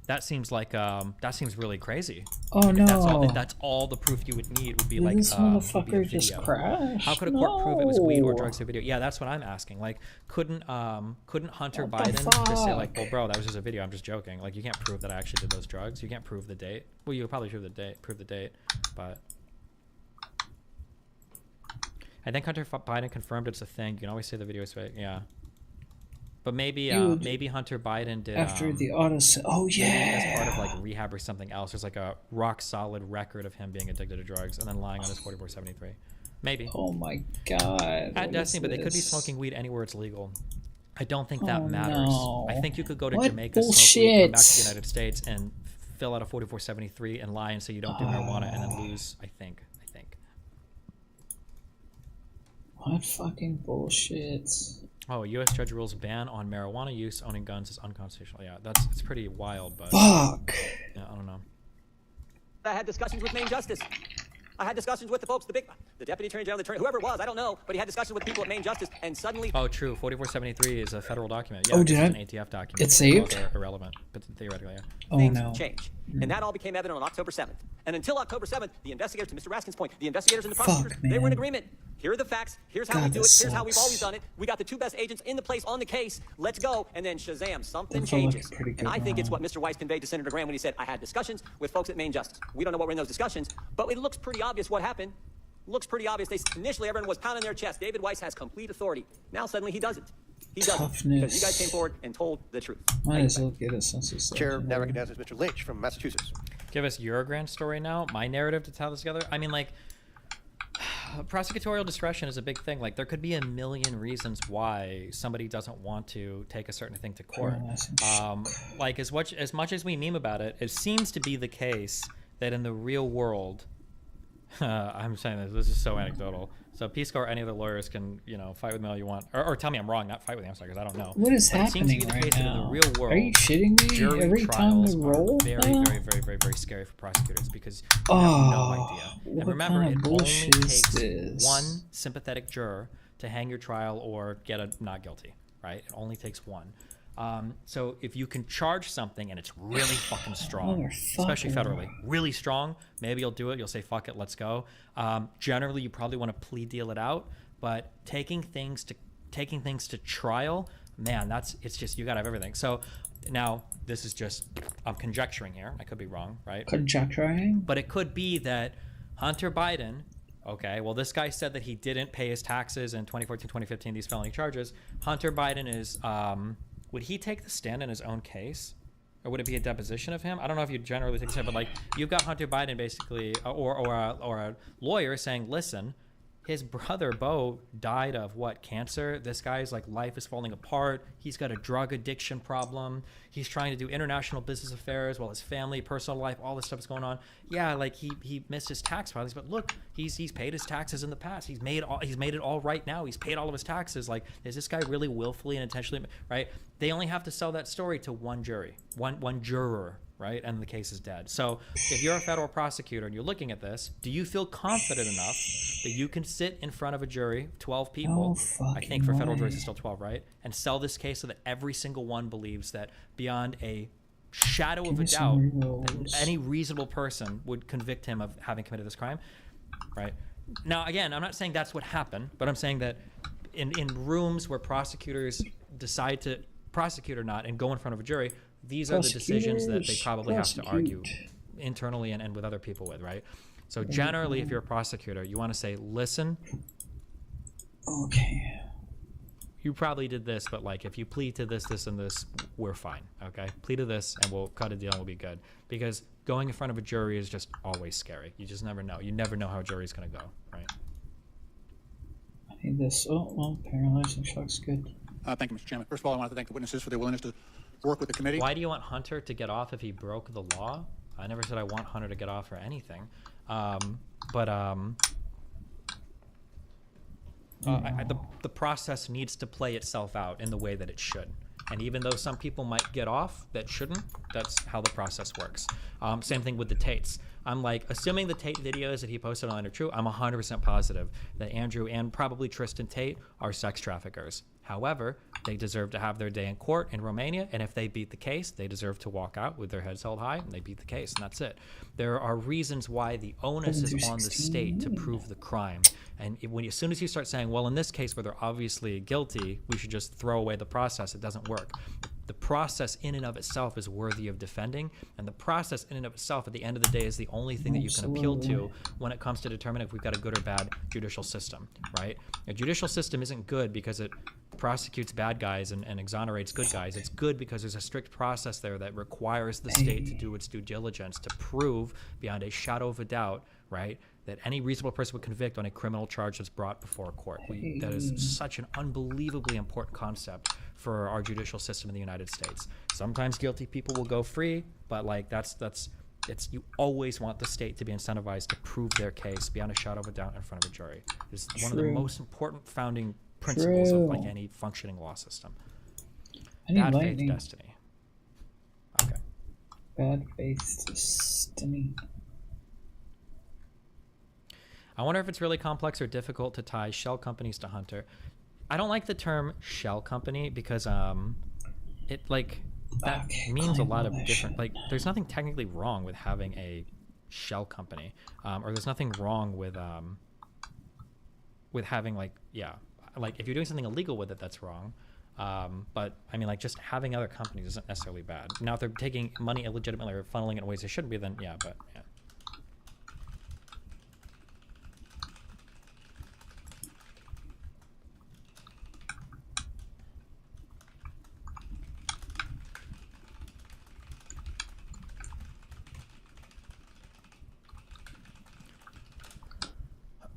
That seems like that seems really crazy. Oh no! If that's all the proof you would need would be like this motherfucker just crashed. How could a court prove it was weed or drugs through video? Yeah, that's what I'm asking. Like, couldn't Hunter Biden just say like, well, bro, that was just a video. I'm just joking. Like, you can't prove that I actually did those drugs. You can't prove the date. Well, you could probably prove the date, but I think Hunter Biden confirmed it's a thing. You can always say the video is fake. Yeah. But maybe Hunter Biden did after the Odyssey. Oh yeah, as part of like rehab or something else. There's like a rock solid record of him being addicted to drugs and then lying on his 4473. Maybe. Oh my god. At Destiny, but they could be smoking weed anywhere it's legal. I don't think that matters. No. I think you could go to Jamaica, smoke weed, come back to the United States, and fill out a 4473 and lie and say you don't do marijuana and then lose. I think. What fucking bullshit. Oh, a U.S. judge rules ban on marijuana use. Owning guns is unconstitutional. Yeah, it's pretty wild, but... Fuck! Yeah, I don't know. I had discussions with Maine Justice. I had discussions with the folks, the deputy attorney general, whoever it was, I don't know, but he had discussions with people at Maine Justice, and suddenly... Oh, true. 4473 is a federal document. Yeah, oh, it's an ATF document. It's saved? Irrelevant, but theoretically, yeah. Oh, things no. change. And that all became evident on October 7th. And until October 7th, the investigators, to Mr. Raskin's point, the investigators and the prosecutors, they were in agreement. Here are the facts. Here's how we do it. Here's how we've always done it. We got the two best agents in the place on the case. Let's go. And then Shazam, something changes. And I think it's what Mr. Weiss conveyed to Senator Graham when he said, I had discussions with folks at Maine Justice. We don't know what were in those discussions, but it looks pretty obvious what happened. Looks pretty obvious. Initially, everyone was pounding their chest. David Weiss has complete authority. Now, suddenly, he doesn't. He doesn't. Because you guys came forward and told the truth. Might as well get a sense of self. Chair now recognizes Mr. Lynch from Massachusetts. Give us your grand story now. My narrative to tell this together. I mean, like, prosecutorial discretion is a big thing. Like, there could be a million reasons why somebody doesn't want to take a certain thing to court. Like, as much as we meme about it, it seems to be the case that in the real world, I'm saying this is so anecdotal. So Pisco or any other lawyers can, fight with me all you want, or tell me I'm wrong. Not fight with me. I'm sorry, because I don't know. What is happening right now? In the real world, are you shitting me? Jury Every time we roll, very, very, very, very, very scary for prosecutors because you have no idea. And remember, it only takes one sympathetic juror to hang your trial or get a not guilty. Right? It only takes one. So if you can charge something and it's really fucking strong, especially federally, really strong, maybe you'll do it. You'll say, fuck it, let's go. Generally, you probably want to plea deal it out, but taking things to trial, man, it's just, you gotta have everything. So now this is just, I'm conjecturing here. I could be wrong, right? Conjecturing? But it could be that Hunter Biden, okay, well, this guy said that he didn't pay his taxes in 2014, 2015, these felony charges. Hunter Biden is, would he take the stand in his own case? Or would it be a deposition of him? I don't know if you generally take the stand, but like you've got Hunter Biden basically, or a lawyer saying, listen, his brother Bo died of what, cancer? This guy's like life is falling apart. He's got a drug addiction problem. He's trying to do international business affairs while his family, personal life, all this stuff is going on. Yeah, like he missed his tax filings, but look, he's paid his taxes in the past. He's made it all right now. He's paid all of his taxes. Like, is this guy really willfully and intentionally, right? They only have to sell that story to one jury, one juror, right? And the case is dead. So if you're a federal prosecutor and you're looking at this, do you feel confident enough that you can sit in front of a jury, 12 people, I think for federal juries it's still 12, right? And sell this case so that every single one believes that beyond a shadow of a doubt that any reasonable person would convict him of having committed this crime, right? Now, again, I'm not saying that's what happened, but I'm saying that in rooms where prosecutors decide to prosecute or not and go in front of a jury, these are the decisions that they probably have to argue internally and with other people with, right? So generally, if you're a prosecutor, you want to say, listen, okay, you probably did this, but like if you plead to this, and this, we're fine, okay? Plead to this and we'll cut a deal and we'll be good. Because going in front of a jury is just always scary. You just never know. You never know how a jury's going to go, right? I need this. Oh, well, paralyzing shock's good. Thank you, Mr. Chairman. First of all, I want to thank the witnesses for their willingness to work with the committee. Why do you want Hunter to get off if he broke the law? I never said I want Hunter to get off or anything. The process needs to play itself out in the way that it should. And even though some people might get off that shouldn't, that's how the process works. Same thing with the Tates. I'm like, assuming the Tate videos that he posted online are true, I'm 100% positive that Andrew and probably Tristan Tate are sex traffickers. However, they deserve to have their day in court in Romania, and if they beat the case, they deserve to walk out with their heads held high, and they beat the case, and that's it. There are reasons why the onus is on the state to prove the crime. And as soon as you start saying, well, in this case where they're obviously guilty, we should just throw away the process, it doesn't work. The process in and of itself is worthy of defending, and the process in and of itself at the end of the day is the only thing that you can appeal to when it comes to determining if we've got a good or bad judicial system, right? A judicial system isn't good because it prosecutes bad guys and exonerates good guys. It's good because there's a strict process there that requires the state to do its due diligence to prove beyond a shadow of a doubt, right, that any reasonable person would convict on a criminal charge that's brought before a court. That is such an unbelievably important concept for our judicial system in the United States. Sometimes guilty people will go free, but like you always want the state to be incentivized to prove their case beyond a shadow of a doubt in front of a jury. It's one of the most important founding principles of like any functioning law system. Bad faith destiny. Okay. Bad faith destiny. I wonder if it's really complex or difficult to tie shell companies to Hunter. I don't like the term shell company because it like that means a lot of different, like there's nothing technically wrong with having a shell company, or there's nothing wrong with having like if you're doing something illegal with it, that's wrong. But I mean, like just having other companies isn't necessarily bad. Now if they're taking money illegitimately or funneling it in ways they shouldn't be, then yeah, but yeah.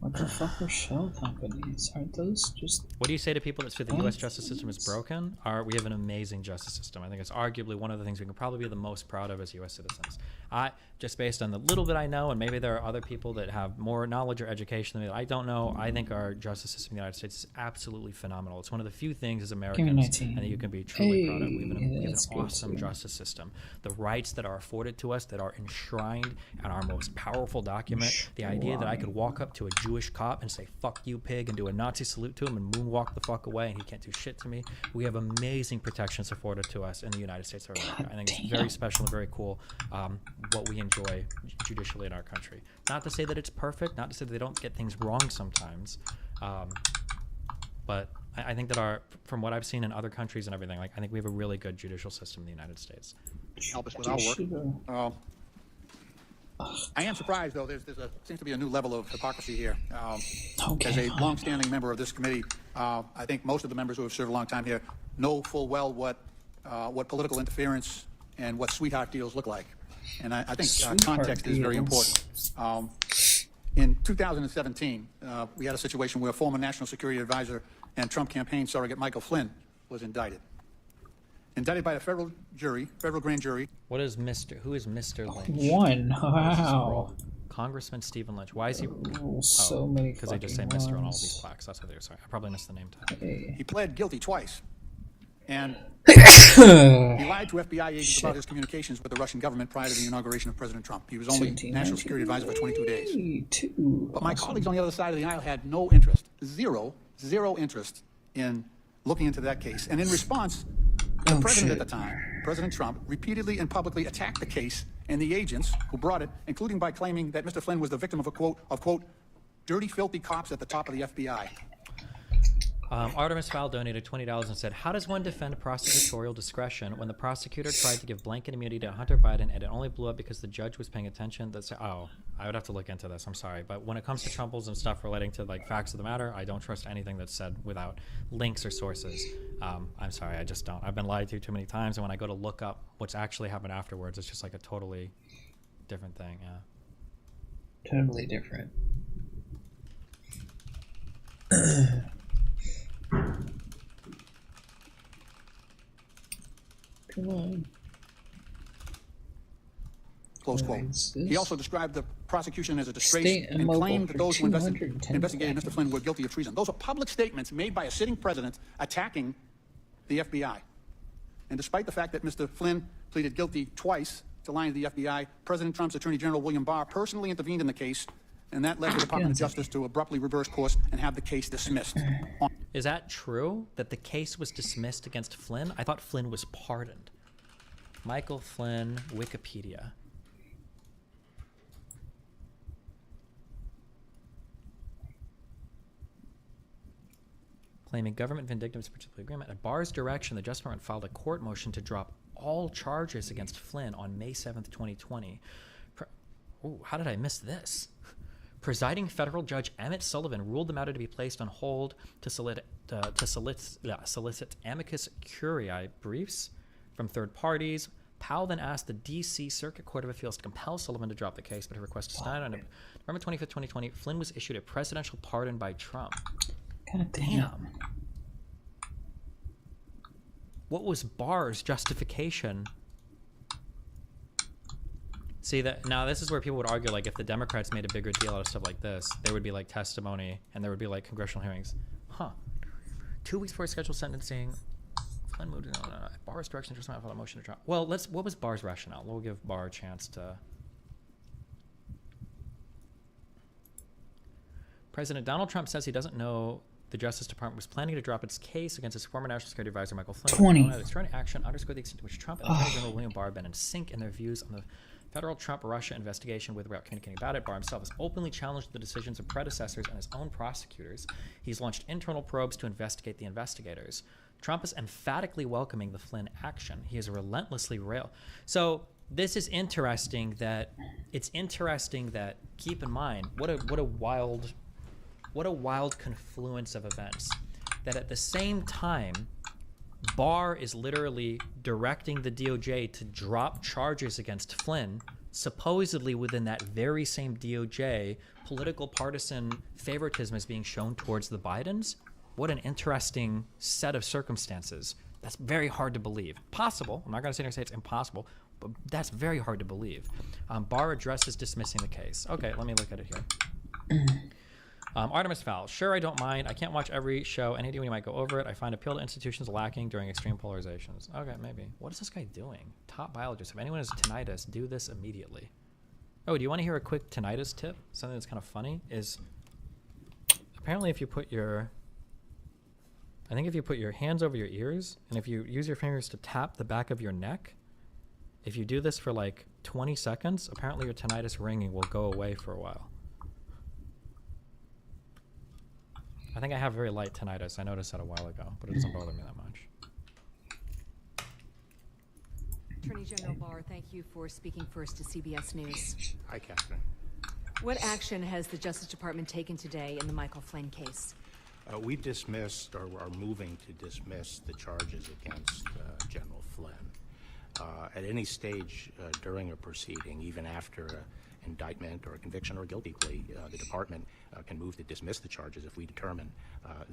What the fuck are shell companies? Aren't those just... What do you say to people that say the U.S. justice system is broken? We have an amazing justice system. I think it's arguably one of the things we can probably be the most proud of as U.S. citizens. Just based on the little bit I know, and maybe there are other people that have more knowledge or education than me that I don't know, I think our justice system in the United States is absolutely phenomenal. It's one of the few things as Americans and that you can be truly proud of. We have an awesome justice system. The rights that are afforded to us that are enshrined in our most powerful document, the idea that I could walk up to a Jewish cop and say, fuck you, pig, and do a Nazi salute to him and moonwalk the fuck away and he can't do shit to me. We have amazing protections afforded to us in the United States of America. I think it's very special and very cool what we enjoy judicially in our country. Not to say that it's perfect, not to say that they don't get things wrong sometimes, but I think that from what I've seen in other countries and everything, like I think we have a really good judicial system in the United States. Help us with our work. I am surprised, though. Seems to be a new level of hypocrisy here. As a long-standing member of this committee, I think most of the members who have served a long time here know full well what political interference and what sweetheart deals look like. And I think context is very important. In 2017, we had a situation where former National Security Advisor and Trump campaign surrogate Michael Flynn was indicted. Indicted by a federal grand jury. Who is Mr. Lynch? One. Wow. Congressman Stephen Lynch. Why is he? So many. Because they just say Mr. on all of these plaques. That's what they're sorry. I probably missed the name tag. He pled guilty twice, and he lied to FBI agents about his communications with the Russian government prior to the inauguration of President Trump. He was only National Security Advisor for 22 days. But my colleagues on the other side of the aisle had no interest, zero interest in looking into that case. And in response, the president at the time, President Trump, repeatedly and publicly attacked the case and the agents who brought it, including by claiming that Mr. Flynn was the victim of quote, dirty, filthy cops at the top of the FBI. Artemis Fowl donated $20 and said, how does one defend prosecutorial discretion when the prosecutor tried to give blanket immunity to Hunter Biden and it only blew up because the judge was paying attention? I would have to look into this. I'm sorry. But when it comes to Trumples and stuff relating to like facts of the matter, I don't trust anything that's said without links or sources. I'm sorry. I just don't. I've been lied to too many times. And when I go to look up what's actually happened afterwards, it's just like a totally different thing. Yeah. Totally different. Come on. close quote. He also described the prosecution as a disgrace and claimed that those who investigated Mr. Flynn were guilty of treason. Those are public statements made by a sitting president attacking the FBI. And despite the fact that Mr. Flynn pleaded guilty twice to lying to the FBI, President Trump's Attorney General William Barr personally intervened in the case, and that led the Department of Justice to abruptly reverse course and have the case dismissed. Is that true, that the case was dismissed against Flynn? I thought Flynn was pardoned. Michael Flynn, Wikipedia. Claiming government vindictiveness of particular agreement. At Barr's direction, the Justice Department filed a court motion to drop all charges against Flynn on May 7th, 2020. How did I miss this? Presiding federal judge Emmett Sullivan ruled the matter to be placed on hold to solicit amicus curiae briefs from third parties. Powell then asked the D.C. Circuit Court of Appeals to compel Sullivan to drop the case, but her request was denied. On November 25th, 2020, Flynn was issued a presidential pardon by Trump. God damn. What was Barr's justification? See, that now this is where people would argue, like, if the Democrats made a bigger deal out of stuff like this, there would be like testimony and there would be like congressional hearings. 2 weeks before scheduled sentencing, Flynn moved at Barr's direction to filed a motion to drop. Well, what was Barr's rationale? We'll give Barr a chance to. President Donald Trump says he doesn't know the Justice Department was planning to drop its case against his former National Security Advisor Michael Flynn. 20. Extraordinary action underscored the extent to which Trump and Attorney General William Barr have been in sync in their views on the federal Trump-Russia investigation without communicating about it. Barr himself has openly challenged the decisions of predecessors and his own prosecutors. He's launched internal probes to investigate the investigators. Trump is emphatically welcoming the Flynn action. He is relentlessly So this is interesting that keep in mind what a wild confluence of events, that at the same time Barr is literally directing the DOJ to drop charges against Flynn. Supposedly within that very same DOJ, political partisan favoritism is being shown towards the Bidens. What an interesting set of circumstances. That's very hard to believe. Possible. I'm not going to sit here and say it's impossible, but that's very hard to believe. Barr addresses dismissing the case. Okay, let me look at it here. Artemis Fowl. Sure, I don't mind. I can't watch every show. Any day when you might go over it. I find appeal to institutions lacking during extreme polarizations. Okay, maybe. What is this guy doing? Top biologist. If anyone has tinnitus, do this immediately. Oh, do you want to hear a quick tinnitus tip? Something that's kind of funny is apparently if you put your hands over your ears and if you use your fingers to tap the back of your neck, if you do this for like 20 seconds, apparently your tinnitus ringing will go away for a while. I think I have very light tinnitus. I noticed that a while ago, but it doesn't bother me that much. Attorney General Barr, thank you for speaking first to CBS News. Hi, Catherine. What action has the Justice Department taken today in the Michael Flynn case? We dismissed, or are moving to dismiss, the charges against General Flynn. At any stage during a proceeding, even after indictment or a conviction or a guilty plea, the department can move to dismiss the charges if we determine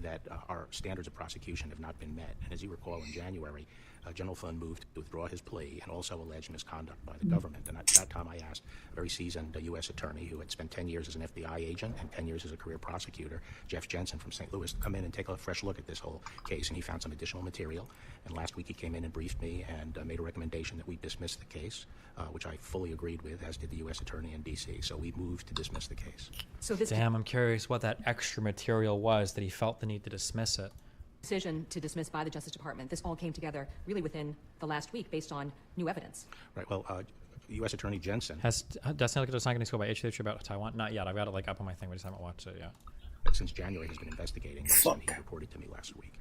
that our standards of prosecution have not been met. And as you recall, in January, General Flynn moved to withdraw his plea and also alleged misconduct by the government. And at that time, I asked a very seasoned U.S. attorney who had spent 10 years as an FBI agent and 10 years as a career prosecutor, Jeff Jensen from St. Louis, to come in and take a fresh look at this whole case. And he found some additional material. And last week, he came in and briefed me and made a recommendation that we dismiss the case, which I fully agreed with, as did the U.S. attorney in D.C. So we moved to dismiss the case. So this I'm curious what that extra material was that he felt the need to dismiss it. Decision to dismiss by the Justice Department, this all came together really within the last week based on new evidence. Right. Well, U.S. Attorney Jensen has Destiny looked at the Second School by HH about Taiwan. Not yet. I've got it like up on my thing. We just haven't watched it yet. Since January, has been investigating this, and he reported to me last week.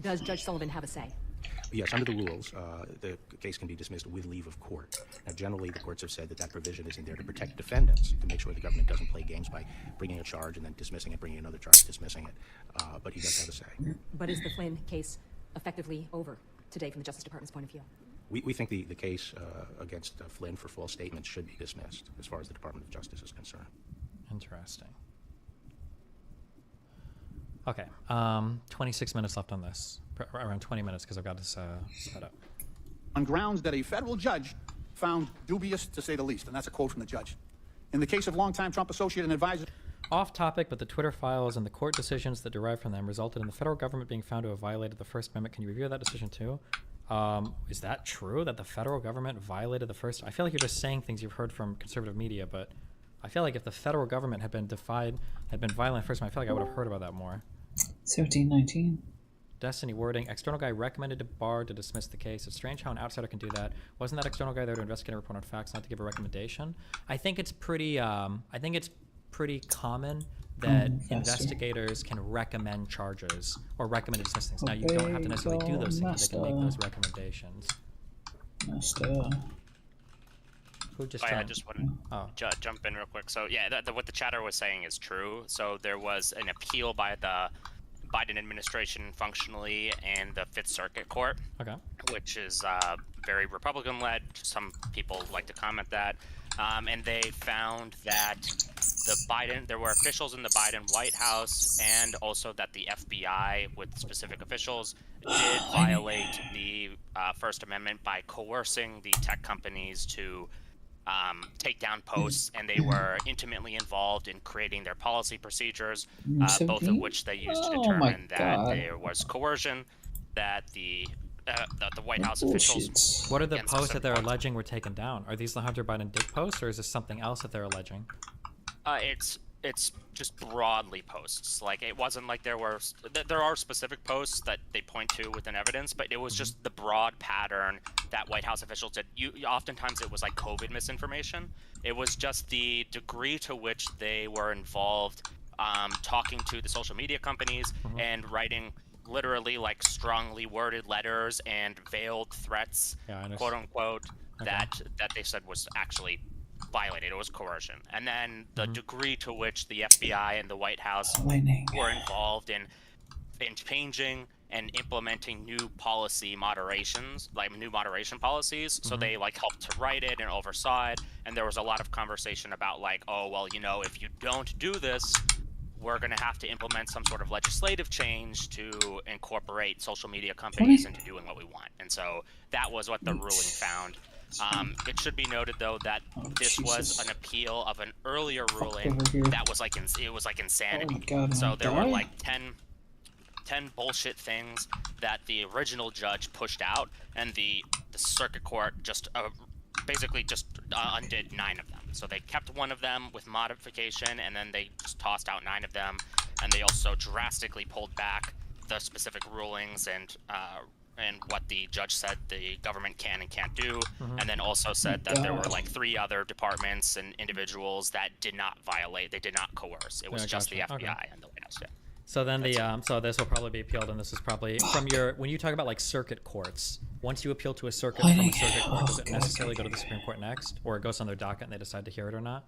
Does Judge Sullivan have a say? Yes, under the rules, the case can be dismissed with leave of court. Now, generally, the courts have said that that provision is in there to protect defendants, to make sure the government doesn't play games by bringing a charge and then dismissing it, bringing another charge, dismissing it. But he does have a say. But is the Flynn case effectively over today from the Justice Department's point of view? We think the case against Flynn for false statements should be dismissed as far as the Department of Justice is concerned. Interesting. Okay, 26 minutes left on this. Around 20 minutes because I've got this set up. On grounds that a federal judge found dubious, to say the least, and that's a quote from the judge. In the case of longtime Trump associate and advisor... Off topic, but the Twitter files and the court decisions that derive from them resulted in the federal government being found to have violated the First Amendment. Can you review that decision too? Is that true, that the federal government violated the First? I feel like you're just saying things you've heard from conservative media, but I feel like if the federal government had been violent First Amendment, I feel like I would have heard about that more. 1719. Destiny wording. External guy recommended to Barr to dismiss the case. It's strange how an outsider can do that. Wasn't that external guy there to investigate and report on facts, not to give a recommendation? I think it's pretty common that investigators can recommend charges or recommend dismiss things. Now, you don't have to necessarily do those things, but they can make those recommendations. Who just I just want to jump in real quick. So, yeah, what the chatter was saying is true. So there was an appeal by the Biden administration functionally and the Fifth Circuit Court, which is very Republican-led. Some people like to comment that. And they found that there were officials in the Biden White House and also that the FBI with specific officials did violate the First Amendment by coercing the tech companies to take down posts, and they were intimately involved in creating their policy procedures, both of which they used to determine that there was coercion, that the White House officials... What are the posts that they're alleging were taken down? Are these the Hunter Biden dick posts, or is this something else that they're alleging? It's just broadly posts. Like, it wasn't like there are specific posts that they point to within evidence, but it was just the broad pattern that White House officials did. Oftentimes it was like COVID misinformation. It was just the degree to which they were involved talking to the social media companies and writing literally like strongly worded letters and veiled threats, quote unquote, that they said was actually violated. It was coercion. And then the degree to which the FBI and the White House were involved in changing and implementing new policy moderations, like new moderation policies. So they like helped to write it and oversaw it. And there was a lot of conversation about like, oh, well, you know, if you don't do this, we're going to have to implement some sort of legislative change to incorporate social media companies into doing what we want. And so that was what the ruling found. It should be noted, though, that this was an appeal of an earlier ruling that was like it was like insanity. So there were like 10 bullshit things that the original judge pushed out, and the circuit court just basically just undid 9 of them. So they kept one of them with modification, and then they just tossed out 9 of them, and they also drastically pulled back the specific rulings and what the judge said the government can and can't do, and then also said that there were like 3 other departments and individuals that did not violate, they did not coerce. It was just the FBI and the White House. So then so this will probably be appealed, and this is probably from when you talk about like circuit courts, once you appeal to a circuit from a circuit court, does it necessarily go to the Supreme Court next, or it goes on their docket and they decide to hear it or not?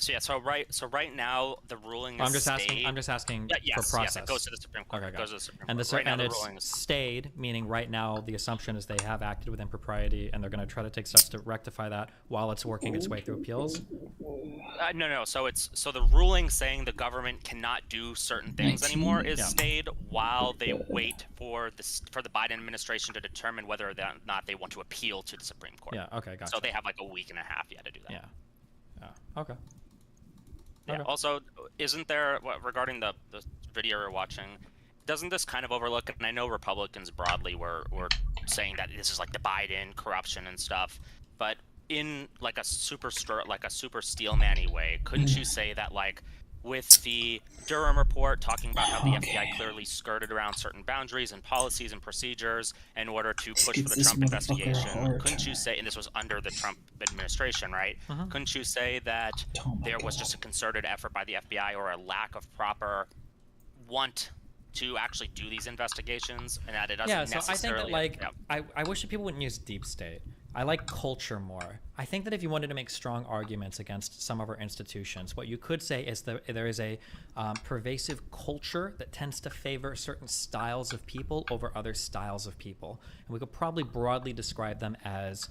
So right now the ruling is I'm just asking for process. Yes, it goes to the Supreme Court. Okay, it goes to the Supreme and Court. And it's stayed, meaning right now the assumption is they have acted within propriety, and they're going to try to take steps to rectify that while it's working its way through appeals. No. So the ruling saying the government cannot do certain things anymore is stayed while they wait for the Biden administration to determine whether or not they want to appeal to the Supreme Court. Yeah. Okay. Gotcha. So they have like a week and a half to do that. Yeah. Okay. Yeah. Also, isn't there, regarding the video we're watching, doesn't this kind of overlook, and I know Republicans broadly were saying that this is like the Biden corruption and stuff, but in like a super Steelman-y way, couldn't you say that like with the Durham report talking about how the FBI clearly skirted around certain boundaries and policies and procedures in order to push for the Trump investigation, couldn't you say, and this was under the Trump administration, right? Couldn't you say that there was just a concerted effort by the FBI or a lack of proper want to actually do these investigations, and that it doesn't necessarily... So I think that I wish that people wouldn't use deep state. I like culture more. I think that if you wanted to make strong arguments against some of our institutions, what you could say is that there is a pervasive culture that tends to favor certain styles of people over other styles of people. And we could probably broadly describe them as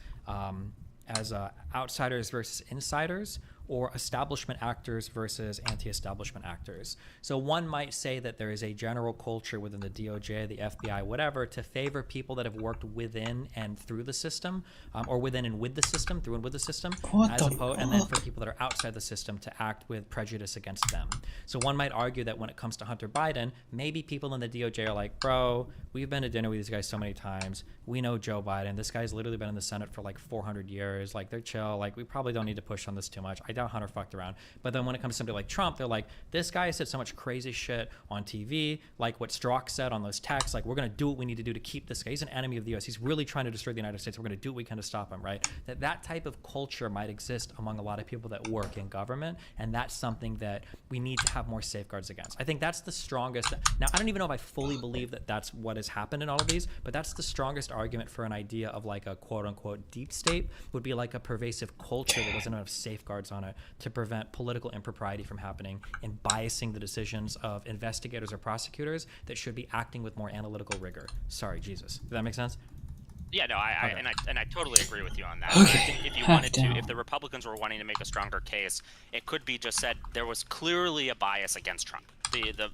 outsiders versus insiders, or establishment actors versus anti-establishment actors. So one might say that there is a general culture within the DOJ, the FBI, whatever, to favor people that have worked within and through the system, or within and with the system, through and with the system, and then for people that are outside the system to act with prejudice against them. So one might argue that when it comes to Hunter Biden, maybe people in the DOJ are like, bro, we've been to dinner with these guys so many times. We know Joe Biden. This guy's literally been in the Senate for like 400 years. Like, they're chill. Like, we probably don't need to push on this too much. I doubt Hunter fucked around. But then when it comes to somebody like Trump, they're like, this guy said so much crazy shit on TV, like what Strzok said on those texts. Like, we're going to do what we need to do to keep this guy. He's an enemy of the U.S. He's really trying to destroy the United States. We're going to do what we can to stop him, right? That type of culture might exist among a lot of people that work in government, and that's something that we need to have more safeguards against. I think that's the strongest. Now, I don't even know if I fully believe that that's what has happened in all of these, but that's the strongest argument for an idea of like a quote-unquote deep state would be like a pervasive culture that doesn't have safeguards on it to prevent political impropriety from happening and biasing the decisions of investigators or prosecutors that should be acting with more analytical rigor. Sorry, Jesus. Does that make sense? Yeah, no, I totally agree with you on that. Okay. I think if you wanted to, if the Republicans were wanting to make a stronger case, it could be just said there was clearly a bias against Trump. The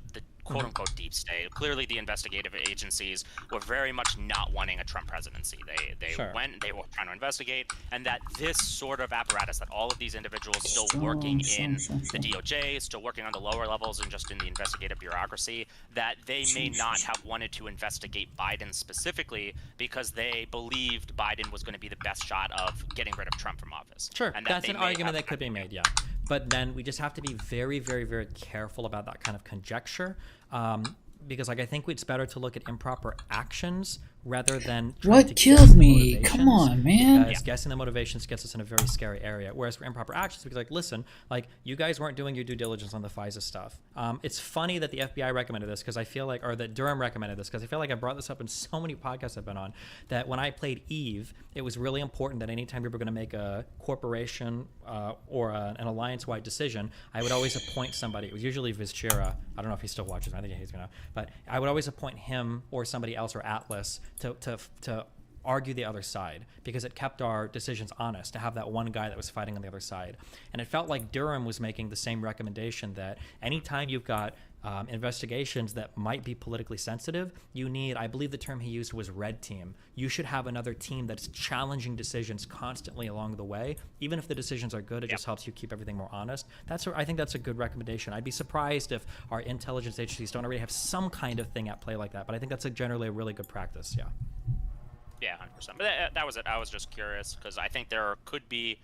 quote-unquote deep state. Clearly, the investigative agencies were very much not wanting a Trump presidency. They were trying to investigate, and that this sort of apparatus, that all of these individuals still working in the DOJ, still working on the lower levels and just in the investigative bureaucracy, that they may not have wanted to investigate Biden specifically because they believed Biden was going to be the best shot of getting rid of Trump from office. Sure, and that's an argument that could be made, yeah. But then we just have to be very, very, very careful about that kind of conjecture, because like I think it's better to look at improper actions rather than what killed me. Come on, man. Because guessing the motivations gets us in a very scary area. Whereas for improper actions, we like, listen, like you guys weren't doing your due diligence on the FISA stuff. It's funny that the FBI recommended this because I feel like, or that Durham recommended this because I feel like I brought this up in so many podcasts I've been on, that when I played Eve, it was really important that anytime we were going to make a corporation or an alliance-wide decision, I would always appoint somebody. It was usually Vizchera. I don't know if he still watches. I think he's going to. But I would always appoint him or somebody else or Atlas to argue the other side, because it kept our decisions honest to have that one guy that was fighting on the other side. And it felt like Durham was making the same recommendation that anytime you've got investigations that might be politically sensitive, you need, I believe the term he used was red team. You should have another team that's challenging decisions constantly along the way. Even if the decisions are good, it just helps you keep everything more honest. I think that's a good recommendation. I'd be surprised if our intelligence agencies don't already have some kind of thing at play like that, but I think that's generally a really good practice, yeah. Yeah, 100%. But that was it. I was just curious because I think there could be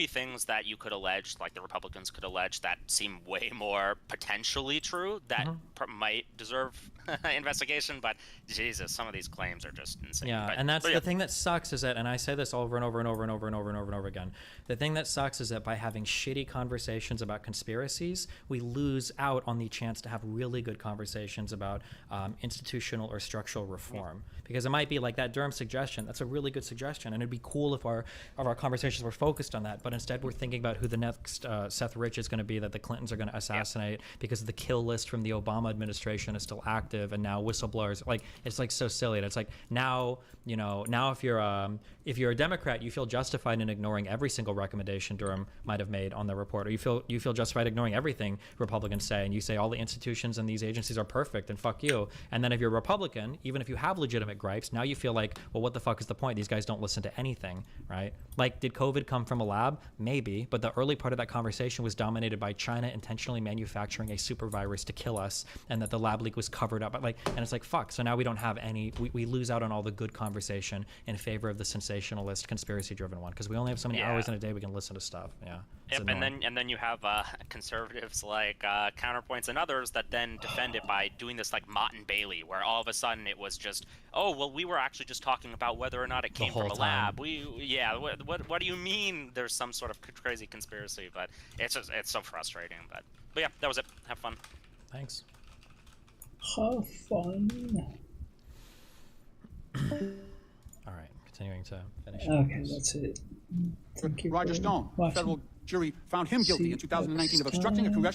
things that you could allege, like the Republicans could allege, that seem way more potentially true that might deserve investigation. But Jesus, some of these claims are just insane. Yeah, and that's the thing that sucks is that, and I say this over and over and over and over and over and over and over again, the thing that sucks is that by having shitty conversations about conspiracies, we lose out on the chance to have really good conversations about institutional or structural reform. Because it might be like that Durham suggestion. That's a really good suggestion, and it'd be cool if our conversations were focused on that. But instead, we're thinking about who the next Seth Rich is going to be that the Clintons are going to assassinate because the kill list from the Obama administration is still active, and now whistleblowers. Like, it's like so silly. And it's like now if you're a Democrat, you feel justified in ignoring every single recommendation Durham might have made on the report, or you feel justified ignoring everything Republicans say, and you say all the institutions and these agencies are perfect and fuck you. And then if you're a Republican, even if you have legitimate gripes, now you feel like, well, what the fuck is the point? These guys don't listen to anything, right? Like, did COVID come from a lab? Maybe, but the early part of that conversation was dominated by China intentionally manufacturing a super virus to kill us, and that the lab leak was covered up. And it's like, fuck. So now we don't have any. We lose out on all the good conversation in favor of the sensationalist, conspiracy-driven one, because we only have so many hours in a day we can listen to stuff. Yeah. Yep, and then you have conservatives like Counterpoints and others that then defend it by doing this like Mott and Bailey, where all of a sudden it was just, oh well, we were actually just talking about whether or not it came from a lab. What do you mean? There's some sort of crazy conspiracy, but it's so frustrating. But yeah, that was it. Have fun. Thanks. Have fun. All right, continuing to finish. Okay, that's it. Roger Stone, federal jury found him guilty in 2019 of obstructing a congressional